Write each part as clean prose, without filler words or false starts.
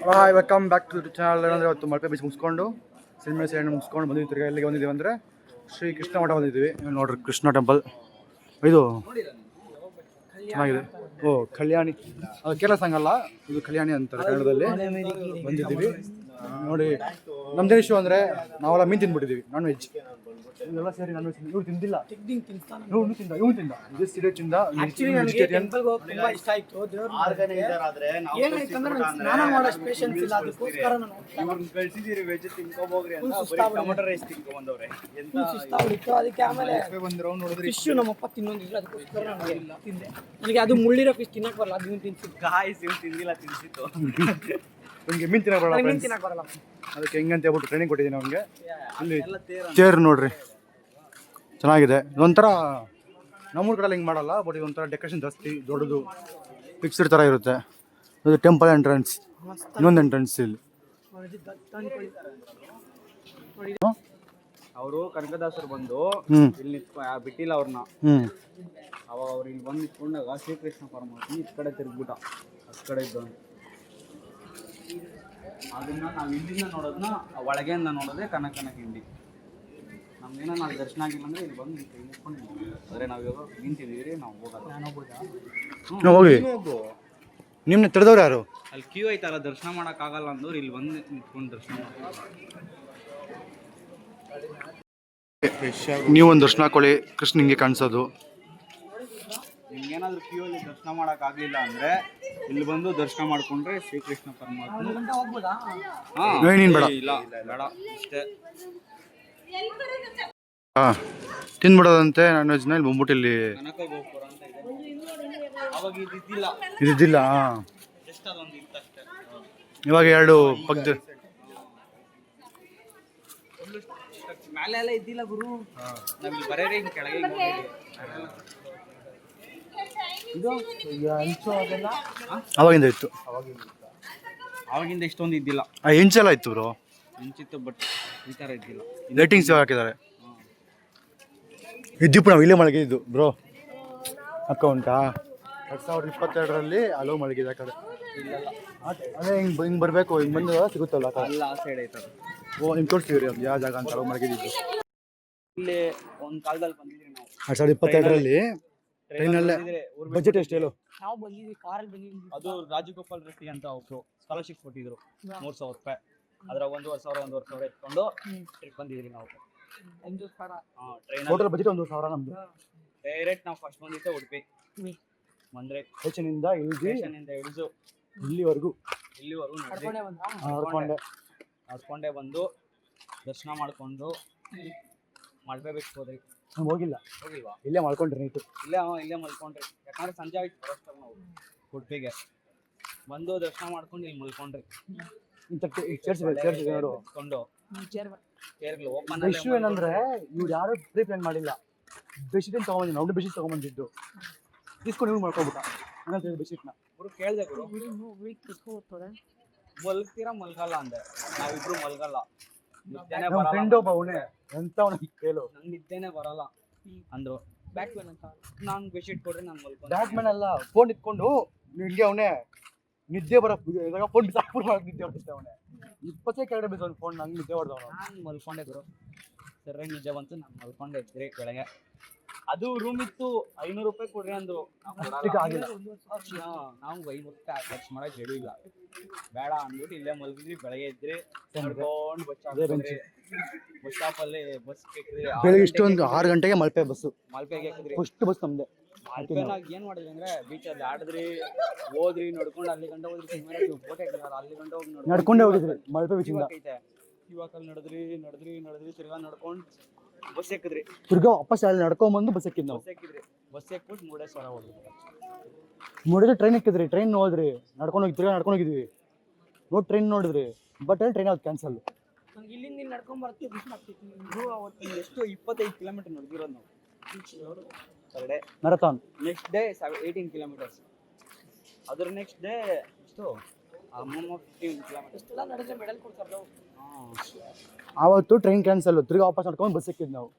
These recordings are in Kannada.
Hi welcome back to the channel. ಏನಂದರೆ ಇವತ್ತು ಮಲ್ಪೆ ಬೀಚ್ ಮುಗಿಸ್ಕೊಂಡು ಸಿನಿಮಾ ಸೈಡ್ ಮುಗಿಸ್ಕೊಂಡು ಬಂದಿದ್ದೀವಿ. ತಿರ್ಗಿ ಎಲ್ಲಿಗೆ ಬಂದಿದ್ದೀವಿ ಅಂದರೆ ಶ್ರೀ ಕೃಷ್ಣ ಮಠ ಬಂದಿದ್ದೀವಿ. ನೋಡ್ರಿ ಕೃಷ್ಣ ಟೆಂಪಲ್ ಇದು ಚೆನ್ನಾಗಿದೆ. ಓ ಕಲ್ಯಾಣಿ, ಅದು ಕೇರಳ ಸಾಂಗ್ ಅಲ್ಲ, ಇದು ಕಲ್ಯಾಣಿ ಅಂತಾರೆ ಕನ್ನಡದಲ್ಲಿ. ಬಂದಿದ್ದೀವಿ ನೋಡಿ. ನಮ್ದೇನು ಇಶ್ಯೂ ಅಂದರೆ ನಾವೆಲ್ಲ ಮೀನು ತಿಂದ್ಬಿಟ್ಟಿದ್ದೀವಿ, ನಾನ್ ವೆಜ್. ಇದೆಲ್ಲ ಸೇರಿ ನಾನ್ ವೆಜ್ ಇವ್ರು ತಿಂದಿಲ್ಲ. ಇವ್ನು ತಿಂದ ಇದು ಸೀರಿಯಸ್ ಇಂದ ವೆಜಿಟೇರಿಯನ್. ತುಂಬಾ ಇಷ್ಟ ಆಯ್ತು. ಸ್ನಾನ ಮಾಡೋ ಪೇಷನ್ಸ್ ಇಲ್ಲ, ಅದಕ್ಕೋಸ್ಕರ ನಾನು ಕಳ್ಸಿದೀರಿ ವೆಜ್ ತಿನ್ಕೋಬೋಗ್ರಿ ಅಂತ ಟೊಮೆಟೊ ರೈಸ್ ತಿನ್ಕೊಂಡ್ಬಂದವ್ರೆ. ಸುಸ್ತಾಗ್ಬಿಟ್ಟಿತ್ತು. ಅದಕ್ಕೆ ಆಮೇಲೆ ಫಿಶ್ ನಮ್ಮಪ್ಪ ತಿನ್ನೊಂದಿದ್ರು, ಅದಕ್ಕೋಸ್ಕರ ನನಗೆ ತಿಂದೆ. ನನಗೆ ಅದು ಮುಳ್ಳಿರೋ ಫಿಶ್ ತಿನ್ನಕ್ ಬರಲ್ಲ, ಅದು ತಿನ್ಸಿದ್ದು. ಗಾಯ್ಸ್ ಇವ್ನು ತಿಂದಿಲ್ಲ, ತಿನ್ಸಿತ್ತು. ನಿಮಗೆ ಮೀನು ತಿನ್ನಕ್ ಬರಲ್ಲ, ಮೀನು ತಿನ್ನಕ್ ಬರಲ್ಲ. ಅದಕ್ಕೆ ಹೆಂಗಂತ ಹೇಳ್ಬಿಟ್ಟು ಟ್ರೈನಿಂಗ್ ಕೊಟ್ಟಿದ್ದೀನಿ ಅವ್ನಿಗೆ. ಇಲ್ಲಿ ಚೇರ್ ನೋಡ್ರಿ ಚೆನ್ನಾಗಿದೆ. ಇದೊಂಥರ ನಮ್ಮೂರ ಕಡೆ ಹಿಂಗೆ ಮಾಡಲ್ಲ, ಬಟ್ ಇದೊಂಥರ ಡೆಕೋರೇಷನ್ ಜಾಸ್ತಿ ದೊಡ್ಡದು ಫಿಕ್ಸ್ಡ್ ಥರ ಇರುತ್ತೆ. ಇದು ಟೆಂಪಲ್ ಎಂಟ್ರೆನ್ಸ್, ಇನ್ನೊಂದು ಎಂಟ್ರೆನ್ಸ್ ಇಲ್ಲಿ. ಅವರು ಕನಕದಾಸರು ಬಂದು ಇಲ್ಲಿ ಬಿಟ್ಟಿಲ್ಲ ಅವ್ರನ್ನ. ಅವಾಗ ಅವ್ರು ಇಲ್ಲಿ ಬಂದು ನಿಂತ್ಕೊಂಡಾಗ ಶ್ರೀಕೃಷ್ಣ ಪರಮಾತ್ಮ ಈ ಕಡೆ ತಿರುಗ್ಬಿಟ್ಟ, ಆ ಕಡೆ ಇದ್ದವನು. ಅದನ್ನ ನಾವು ಇಲ್ಲಿಂದ ನೋಡೋದನ್ನ ಒಳಗೆಯಿಂದ ನೋಡೋದೇ ಕನಕನ ಕಿಂಡಿ. ನಮ್ಗೇನೋ ನಾವು ದರ್ಶನ ಆಗಿಲ್ಲ ಅಂದ್ರೆ ಇಲ್ಲಿ ಬಂದು ನಿಂತ್ಕೊಂಡು ಆದರೆ ನಾವು ಇವಾಗ ನಿಂತಿದ್ದೀವಿ, ನಾವು ಹೋಗಲ್ಲ. ಹೋಗಿ ನಿಮ್ಮನ್ನ ತಿಳಿದವ್ರು ಯಾರು? ಅಲ್ಲಿ ಕ್ಯೂ ಐತಲ್ಲ, ದರ್ಶನ ಮಾಡೋಕ್ಕಾಗಲ್ಲ ಅಂದವ್ರು ಇಲ್ಲಿ ಬಂದು ನಿಂತ್ಕೊಂಡು ದರ್ಶನ ಮಾಡ್ತಾರೆ. ನೀವೊಂದು ದರ್ಶನ ಹಾಕೊಳ್ಳಿ, ಕೃಷ್ಣ ಹಿಂಗೆ ಕಾಣಿಸೋದು. ನಿಮ್ಗೇನಾದ್ರೂ ಕ್ಯೂ ಅಲ್ಲಿ ದರ್ಶನ ಮಾಡೋಕ್ಕಾಗಲಿಲ್ಲ ಅಂದರೆ ಇಲ್ಲಿ ಬಂದು ದರ್ಶನ ಮಾಡಿಕೊಂಡ್ರೆ ಶ್ರೀಕೃಷ್ಣ ಪರಮಾತ್ಮ. ನೀನು ಬೇಡ, ಇಲ್ಲ ಬೇಡ ಇಷ್ಟೇ. ಹಾಂ ತಿಂದ್ಬಿಡೋದಂತೆ ನಾನ್ ವೆಜ್ನ. ಇಲ್ಲಿ ಬಂದ್ಬಿಟ್ಟು ಇಲ್ಲಿ ಕನಕ ಗೋಪುರ ಅಂತ ಇದೆ, ಅವಾಗ ಇದಿದ್ದಿಲ್ಲ. ಇದಿದ್ದಿಲ್ಲ. ಹಾಂ ಜಸ್ಟ್ ಅದೊಂದು ಇತ್ತಷ್ಟೇ. ಇವಾಗ ಎರಡು ಪಕ್ಕದ ಮೇಲೆ ಎಲ್ಲ ಇದ್ದಿಲ್ಲ ಗುರು. ನಾವಿಲ್ಲಿ ಬರೇರಿ ಹಿಂಗೆ ಕೆಳಗೆ ಅವಾಗಿಂದ ಇತ್ತು. ಅವಾಗಿಂದ ಇಷ್ಟೊಂದು ಇದ್ದಿಲ್ಲ. ಹೆಂಚೆಲ್ಲ ಇತ್ತು ಬ್ರೋ, ಮುಂಚಿತ್ತು, ಬಟ್ ಈ ಥರ ಇದ್ದಿಲ್ಲ. ಲೈಟಿಂಗ್ಸ್ ಹಾಕಿದ್ದಾರೆ. ಇದ್ದಿಪ್ಪು ನಾವು ಇಲ್ಲೇ ಮಲಗಿದ್ದು ಬ್ರೋ. ಅಕೌಂಟಾ 2022ರಲ್ಲಿ ಅಲೋ ಮಲಗಿದೆ ಆ ಕಡೆ. ಇಲ್ಲೆಲ್ಲ ಅದೇ ಹಿಂಗೆ ಬರಬೇಕು, ಹಿಂಗೆ ಬಂದು ಸಿಗುತ್ತಲ್ಲ ಆ ಕಡೆ. ಎಲ್ಲ ಆ ಸೈಡ್ ಐತದ. ಓ ನಿಮ್ಗೆ ತೋರಿಸ್ತೀವಿ ರೀ ಅದು ಯಾವ ಜಾಗ ಅಂತ ಅಲೋ ಮಲಗಿದ್ದು. ಇಲ್ಲಿ ಒಂದು ಕಾಲದಲ್ಲಿ ಬಂದಿದ್ರಿ ನಾವು 2022ರಲ್ಲಿ ಟ್ರೈನಲ್ಲೇ. ಬಜೆಟ್ ಎಷ್ಟು ಹೇಳು? ನಾವು ಬಂದಿದ್ವಿ, ಕಾರಲ್ಲಿ ಬಂದಿದ್ವಿ. ಅದು ರಾಜಗೋಪಾಲ್ ರೆಡ್ಡಿ ಅಂತ ಒಬ್ರು ಸ್ಕಾಲರ್ಶಿಪ್ ಕೊಟ್ಟಿದ್ರು, 3,000 ರೂಪಾಯಿ. ಅದ್ರ 1,500 ಎತ್ಕೊಂಡು ಟ್ರಿಪ್ ಬಂದಿದ್ರಿ ನಾವು. 1,000 ಟ್ರೈನ್ ಟೋಟಲ್ ಬಜೆಟ್ 1,000 ನಮ್ದು. ಡೈರೆಕ್ಟ್ ನಾವು ಫಸ್ಟ್ ಬಂದಿದ್ದೆ ಉಡುಪಿ ಬಂದ್ರೆ ಸ್ಟೇಷನಿಂದ ಹಿಡಿದು ಇಲ್ಲಿವರೆಗೂ ನಡ್ಕೊಂಡೆ ಬಂದು ದರ್ಶನ ಮಾಡ್ಕೊಂಡು ಮಲ್ಪೆ ಬೀಚ್ ಹೋದ್ರಿ. ಹೋಗಿಲ್ವಾ? ಇಲ್ಲೇ ಮಾಡ್ಕೊಂಡ್ರಿ ನೈಟು. ಇಲ್ಲೇ ಮಲ್ಕೊಂಡ್ರಿ, ಯಾಕಂದ್ರೆ ಸಂಜೆ ಆಯ್ತು ಬರೋಷ್ಟಲ್ಲಿ ನಾವು ಉಡುಪಿಗೆ ಬಂದು ದರ್ಶನ ಮಾಡ್ಕೊಂಡು ಇಲ್ಲಿ ಮಲ್ಕೊಂಡ್ರಿ. ಕೊಂಡು ಚೇರ್ಗಳು ಓಪನ್. ಇಶ್ಯೂ ಏನಂದ್ರೆ ಇವ್ರು ಯಾರು ಪ್ರೀ ಪ್ಲಾನ್ ಮಾಡಿಲ್ಲ. ಬೆಡ್ಶೀಟ್ ತಗೊಂಬಂದಿದ್ದು, ನಾವು ಬೆಡ್ಶೀಟ್ ತಗೊಂಬಂದಿದ್ದು ಇಸ್ಕೊಂಡು ಇವ್ರು ಮಾಡ್ಕೊಬಿಟ್ಟ. ಬೆಡ್ಶೀಟ್ನ ಇಬ್ರು ಕೇಳಿದೆ ಗುರು, ಮಲ್ಗ್ತೀರಾ ಮಲ್ಗಲ್ಲ ಅಂದೆ. ನಾವಿಬ್ರು ಮಲ್ಗಲ್ಲ, ನಿದ್ದೆನೆ ಬರಲ್ಲ. ಫ್ರೆಂಡ್ ಒಬ್ಬ ಅವನೇ ಎಂತವನ ಕೇಳು, ನಂಗೆ ನಿದ್ದೆನೆ ಬರಲ್ಲ ಅಂದ್ರು. ಬ್ಯಾಟ್ಮನ್ ಅಂತ ನಾನು ಬೆಡ್ಶೀಟ್ ಕೊಡ್ರಿ, ನಾನು ಮಲ್ಕೊಂಡು. ಬ್ಯಾಟ್ಮನ್ ಅಲ್ಲ, ಫೋನ್ ಇಟ್ಕೊಂಡು ಹಿಂಗೆ ಅವನೇ ನಿದ್ದೆ ಬರೋ ಫೋನ್ ಬಿಸಾಕ್ಬಿಟ್ಟು ಮಾಡೋದು. ನಿದ್ದೆ ಹೊಡ್ತಿದ್ದೆ ಅವನೇ 20 ಕೆಳಗಡೆ ಬಿದ್ದವನು ಫೋನ್. ನಂಗೆ ನಿದ್ದೆ ಹೊಡೆದವನು. ನಾನು ಮಲ್ಕೊಂಡೆ ಗುರು, ಸರಿಯಾಗಿ ನಿಜ ಬಂತು. ನಾನು ಮಲ್ಕೊಂಡೆ ಇದ್ರಿ ಬೆಳಗ್ಗೆ. ಅದು ರೂಮ್ ಇತ್ತು, 500 ರೂಪಾಯಿ ಕೊಡ್ರಿ ಅಂದ್ರು. ಆಗಿಲ್ಲ, ನಾವು 500 ರೂಪಾಯಿ ಖರ್ಚು ಮಾಡಕ್ಕೆ ಹೇಳಿಲ್ಲ, ಬೇಡ ಅಂದ್ಬಿಟ್ಟು ಇಲ್ಲೇ ಮಲ್ಗಿದ್ರಿ. ಬೆಳಗ್ಗೆ ಇದ್ರಿ ನಡ್ಕೊಂಡು ಬಸ್ ಸ್ಟಾಪಲ್ಲಿ ಬಸ್ ಕೇಳಿದ್ರಿ. ಬೆಳಿಗ್ಗೆ ಇಷ್ಟೊಂದು 6 ಗಂಟೆಗೆ ಮಲ್ಪೆ ಬಸ್ಸು. ಮಲ್ಪೆಗೆ ಹಾಕಿದ್ರಿ, ಫಸ್ಟ್ ಬಸ್ ನಮ್ದೆ. ಮಲ್ಪೆನಾಗ ಏನ್ ಮಾಡಿದ್ರಿ ಅಂದ್ರೆ ಬೀಚಲ್ಲಿ ಆಡಿದ್ರಿ, ಹೋದ್ರಿ, ನಡ್ಕೊಂಡು ಅಲ್ಲಿ ಗಂಟೆ ಹೋದ್ರಿ. ಫೋಟೋ ಹಾಕಿದ್ರು, ಅಲ್ಲಿ ಗಂಟೆ ಹೋಗಿ ನಡ್ಕೊಂಡೇ ಹೋಗಿದ್ರಿ ಮಲ್ಪೆ ಬೀಚಿಂದ. ಇವಾಗ ನಡೆದ್ರಿ ತಿರ್ಗಾ ನಡ್ಕೊಂಡು ಬಸ್ ಹಾಕಿದ್ರಿ. ತಿರ್ಗಾ ವಾಪಸ್ ಅಲ್ಲಿ ನಡ್ಕೊಂಡ್ಬಂದು ಬಸ್ ಹಾಕಿದ್ ನಾವು. ಬಸ್ ಹಾಕ್ಬಿಟ್ಟು ಮುರುಡೇಶ್ವರ ಹೋದ್ರಿ. ಮುರುಡೇಶ್ವರ ಟ್ರೈನ್ ಹಾಕಿದ್ರಿ, ಟ್ರೈನ್ ಹೋದ್ರಿ, ನಡ್ಕೊಂಡು ಹೋಗಿ ತಿರ್ಗಾ ನಡ್ಕೊಂಡು ಹೋಗಿದ್ವಿ. ನೋಡಿ ಟ್ರೈನ್ ನೋಡಿದ್ರಿ, ಬಟ್ ಟ್ರೈನ್ ಅದು ಕ್ಯಾನ್ಸಲ್. ನಂಗೆ ಇಲ್ಲಿಂದ ನಡ್ಕೊಂಡ್ ಬರ್ತೀವಿ, ಖುಷಿ ಆಗ್ತಿತ್ತು. ಅವತ್ತು ಎಷ್ಟು 25 ಕಿಲೋಮೀಟರ್ ನಡೆದಿರೋದು ನಾವು per day marathon. Next day 18 kilometres. ಅದ್ರ ನೆಕ್ಸ್ಟ್ ಡೇ ಎಷ್ಟು 15 ಕಿಲೋಮೀಟರ್ಸ್. ಇಷ್ಟೆಲ್ಲ ನಡೆದ್ರೆ ಮೆಡಲ್ ಕೊಡ್ತಾರೆ. ಆವತ್ತು ಟ್ರೈನ್ ಕ್ಯಾನ್ಸಲ್, ತಿರ್ಗಾ ವಾಪಸ್ ನಡ್ಕೊಂಡು ಬಸ್ ಸಿಕ್ಕಿದ್ ನಾವು.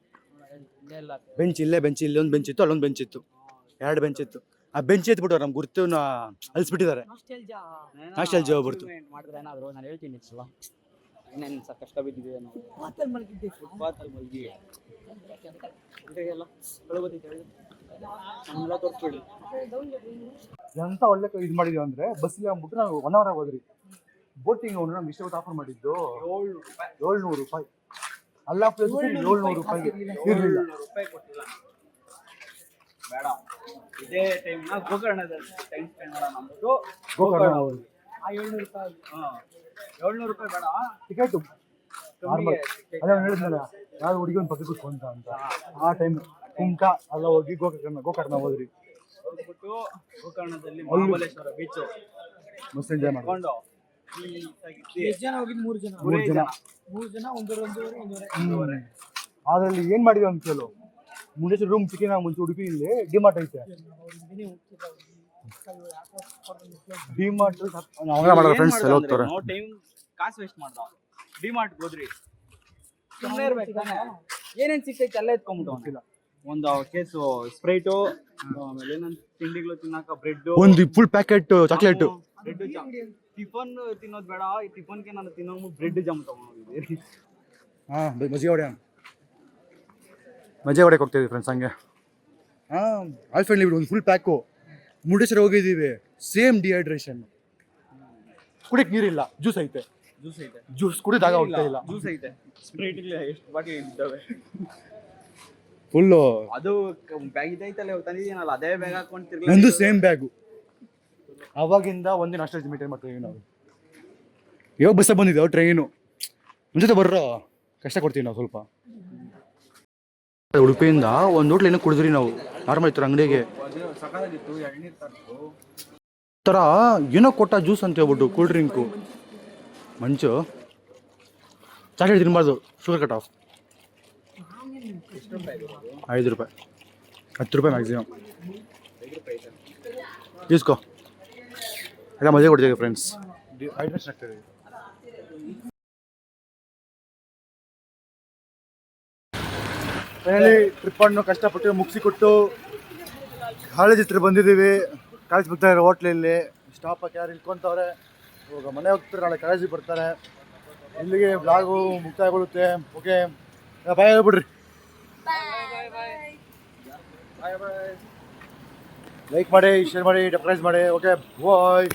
ಬೆಂಚ್ ಇಲ್ಲೇ, ಬೆಂಚ್ ಇಲ್ಲೊಂದು ಬೆಂಚ್ ಇತ್ತು, ಅಲ್ಲೊಂದು ಬೆಂಚ್ ಇತ್ತು, 2 ಬೆಂಚ್ ಇತ್ತು. ಆ ಬೆಂಚ್ ಎತ್ಬಿಟ್ಟು ನಮ್ಗೆ ಗುರ್ತವನ್ನ ಅಳಿಸ್ಬಿಟ್ಟಿದ್ದಾರೆ. ನಾಸ್ಟೆಲ್ಜಿಯಾ ಹೋಗ್ಬಿಡ್ತು. ಮಾಡಿದ್ರೆ ಏನಾದ್ರು ನಾನು ಹೇಳ್ತೀನಿ ಸಲ ಇನ್ನೇನು ಕಷ್ಟ ಬಿದ್ದಿದೆ ನಾವು ಫುಟ್ಪಾತಲ್ಲಿ ಮಲಗಿದ್ದೆ. ಫುಟ್ಪಾತಲ್ಲಿ ಮಲ್ಗಿ ಎಲ್ಲ ಒಳಗೋದೈತೆ ನಮ್ಮೆಲ್ಲ ತೋರಿಸ್ಬೇಡಿ. ಎಂತ ಒಳ್ಳೆ ಇದು ಮಾಡಿದ್ವಿ ಅಂದ್ರೆ ಬಸ್ಸಿಗೆ ಅಂದ್ಬಿಟ್ಟು ನಾವು 1 hour ಹೋದ್ರಿ. ಬೋಟಿಂಗ್ ಅವನು ನಮ್ಗೆ ಇಷ್ಟ ಆಫರ್ ಮಾಡಿದ್ದು 700 ರೂಪಾಯಿ. ಅಲ್ಲ 700 ರೂಪಾಯಿ ಇರಲಿಲ್ಲ. ರೂಪಾಯಿ ಕೊಟ್ಟಿಲ್ಲ ಬೇಡ. ಇದೇ ಟೈಮ್ನ ಗೋಕರ್ಣದಲ್ಲಿ ಟೈಮ್ ಸ್ಪೆಂಡ್ ಮಾಡೋಣ ಅಂದ್ಬಿಟ್ಟು ಗೋಕರ್ಣ ಅವರು ಆ 700 ರೂಪಾಯಿ 700 ರೂಪಾಯಿ ಬೇಡ ಟಿಕೆಟ್ ನಾರ್ಮಲ್. ಅದೇ ಹೇಳಿದ್ನಲ್ಲ ಯಾರು ಹುಡುಗಿ ಒಂದು ಪಕ್ಕ ಕೂತ್ಕೊಂತ ಅಂತ. ಆ ಟೈಮ್ ಕುಮಟಾ ಎಲ್ಲ ಹೋಗಿ ಗೋಕರ್ಣ ಹೋದ್ರಿ. ಹೋಗ್ಬಿಟ್ಟು ಗೋಕರ್ಣದಲ್ಲಿ ಮಹಾಬಲೇಶ್ವರ ಬೀಚ್ ಮಸ್ತ್ ಎಂಜಾಯ್ ಮಾಡಿ. ತಗೊಂಡು ಎಷ್ಟು ಜನ ಹೋಗಿದ್ದು? 3 ಜನ. 3 ಜನ ಒಂದೂವರೆ. ಅದ್ರಲ್ಲಿ ಏನ್ ಮಾಡಿದ್ವಿ ಅಂತ ಕೇಳು. ಮುರುಡೇಶ್ವರ ರೂಮ್ ಸಿಕ್ಕಿ ನಾವು ಮುಂಚೆ ಉಡುಪಿ ಇಲ್ಲಿ ಡಿಮಾರ್ಟ್ ಐತೆ. ಡಿಮಾರ್ಟ್ ಫ್ರೆಂಡ್ಸ್ ಎಲ್ಲ ಹೋಗ್ತಾರೆ. ನೋ ಟೈಮ್ ಕಾಸು ವೇಸ್ಟ್ ಮಾಡ್ದ. ಡಿಮಾರ್ಟ್ ಹೋದ್ರಿ ಸುಮ್ಮನೆ ಇರ್ಬೇಕು ತಾನೆ. ಏನೇನ್ ಸಿಗ್ತೈತೆ ಎಲ್ಲ ಎತ್ಕೊಂಡ್ಬಿಟ್ಟು ಅಂತಿಲ್ಲ. ಒಂದು ಕೇಸು ಸ್ಪ್ರೈಟು, ಆಮೇಲೆ ಏನಂತ ತಿಂಡಿಗಳು ತಿನ್ನಾಕ ಬ್ರೆಡ್, ಒಂದು full packet chocolate. Bread tiffin ತಿನ್ನೋದು ಬೇಡ. ಈ ಟಿಫನ್ಗೆ ನಾನು ತಿನ್ನೋ ಬ್ರೆಡ್ ಜಾಮ್ ತಗೊಂಡೋಗಿದ್ದೆ. ಮಜೆ ಹೊಡೆಯಕ್ಕೆ ಹೋಗ್ತಿದ್ವಿ ಫ್ರೆಂಡ್ಸ್ ಹಂಗೆ. ಆಲ್ಫೆಂಡ್ ಒಂದು ಫುಲ್ ಪ್ಯಾಕು. ಮುರುಡೇಶ್ವರ ಹೋಗಿದ್ದೀವಿ. Same dehydration. ಕುಡಿಯಕ್ಕೆ ನೀರಿಲ್ಲ. ಜ್ಯೂಸ್ ಐತೆ. ಜ್ಯೂಸ್ ಕುಡಿದಾಗ ಹೋಗ್ತಾ ಇಲ್ಲ. ಜ್ಯೂಸ್ ಐತೆ. ಸ್ಪ್ರೈಟ್ ಎಷ್ಟು ಬಾಟಲ್ ಇದ್ದಾವೆ ಫುಲ್ಲು. ಅದು ಬ್ಯಾಗ್ ಇದೈತಲ್ಲ ತಂದಿದ್ದೀನಲ್ಲ ಅದೇ ಬ್ಯಾಗ್ ಹಾಕೊಂಡು ತಿರ್ಗಿ ನಂದು ಸೇಮ್ ಬ್ಯಾಗು. ಅವಾಗಿಂದ ಒಂದಿನ ಅಷ್ಟೇ ಮೇಂಟೈನ್ ಮಾಡ್ತೀವಿ ನಾವು. ಇವಾಗ ಬಸ್ಸಾಗ ಬಂದಿದ್ದೇವೆ ಟ್ರೈನು. ನಮ್ಮ ಜೊತೆ ಬರ್ರೋ ಕಷ್ಟ ಕೊಡ್ತೀವಿ ನಾವು ಸ್ವಲ್ಪ. ಉಡುಪಿಯಿಂದ ಒಂದು ಹೋಟ್ಲ್ ಏನೋ ಕುಡಿದ್ರಿ ನಾವು. ನಾರ್ಮಲ್ ಇತ್ತು ಅಂಗಡಿಗೆ ಸಕಾಲಾಗಿತ್ತು. ಎಳ್ನೀರು ತರ್ತು ಥರ ಏನೋ ಕೊಟ್ಟ ಜ್ಯೂಸ್ ಅಂತ ಹೇಳ್ಬಿಟ್ಟು ಕೂಲ್ ಡ್ರಿಂಕು ಮಂಚು. ಚಾಕ್ಲೇಟ್ ತಿನ್ಬಾರ್ದು, ಶುಗರ್ ಕಟ್ ಆಫ್. 5 ರೂಪಾಯಿ 10 ರೂಪಾಯಿ ಮ್ಯಾಕ್ಸಿಮಮ್. ಇಸ್ಕೋ ಎಲ್ಲ ಮಜೆ ಕೊಡ್ತೀವಿ ಫ್ರೆಂಡ್ಸ್. ಹೈಡ್ರೇಷನ್ ಆಗ್ತದೆ. ಫೈನಲಿ ಟ್ರಿಪ್ಪನ್ನು ಕಷ್ಟಪಟ್ಟು ಮುಗಿಸಿಕೊಟ್ಟು ಕಾಲೇಜ್ ಹತ್ರ ಬಂದಿದ್ದೀವಿ. ಕಾಲೇಜ್ ಬರ್ತಾ ಇರೋ ಹೋಟ್ಲಲ್ಲಿ ಸ್ಟಾಪ್ ಹಾಕಿ ಯಾರು ಇಳ್ಕೊತವ್ರೆ. ಇವಾಗ ಮನೆ ಹೋಗ್ತಾರೆ, ನಾಳೆ ಕಾಲೇಜಿಗೆ ಬರ್ತಾರೆ. ಇಲ್ಲಿಗೆ ಬ್ಲಾಗು ಮುಕ್ತಾಯಗೊಳ್ಳುತ್ತೆ. ಓಕೆ ಬಾಯ್ ಹೇಳ್ಬಿಡ್ರಿ. ಲೈಕ್ ಮಾಡಿ, ಶೇರ್ ಮಾಡಿ, ಸಬ್ಸ್ಕ್ರೈಬ್ ಮಾಡಿ. ಓಕೆ ಬಾಯ್.